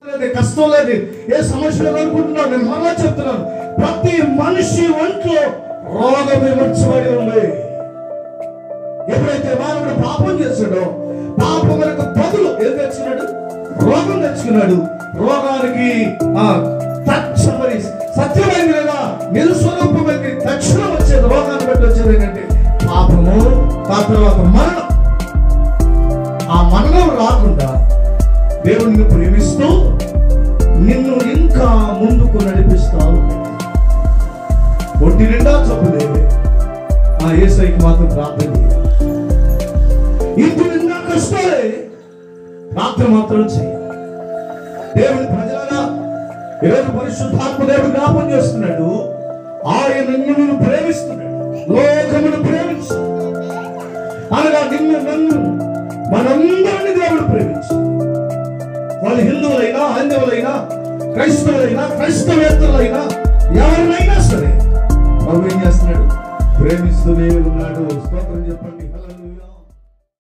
కష్టం లేదు, ఏ సమస్య లేదు అనుకుంటున్నాను. నేను మళ్ళా చెప్తున్నాను, ప్రతి మనిషి ఒంట్లో రోగం విమర్శబడి ఉంది. ఎప్పుడైతే మానవుడు పాపం చేశాడో, పాపములకు బదులు ఏం తెచ్చుకున్నాడు? రోగం తెచ్చుకున్నాడు. రోగానికి తక్షణమని సత్యమైంది లేదా నిరుస్వరూపమైనది తక్షణం వచ్చేది. రోగాన్ని బట్టి వచ్చేది ఏంటంటే పాపము, ఆ తర్వాత మరణం. ఆ మరణం రాకుండా దేవుడిని ప్రేమిస్తూ నిన్ను ఇంకా ముందుకు నడిపిస్తావు. ఒంటి నిండా చప్పులే ఆ యేసయ్యకి మాత్రం ప్రార్థన చేయాలి. ఇంటి నిండా కష్టాలే, ప్రార్థన మాత్రం చేయాలి. దేవుని ప్రజలారా, ఈరోజు పరిశుద్ధాత్మ దేవుడు జ్ఞాపకం చేస్తున్నాడు, ఆయన నిన్ను ప్రేమిస్తున్నాడు. లోకమును ప్రేమించు అనగా నిన్ను, నన్ను, మనందరినీ దేవుడు ప్రేమించు. వాళ్ళు హిందువులైనా, హైందవులైనా, క్రైస్తవులైనా, క్రైస్తవేత్తరులైనా, ఎవరినైనా సరే ప్రభు ఏం చేస్తున్నాడు? ప్రేమిస్తూనే ఉన్నాడు. స్తోత్రం చెప్పండి.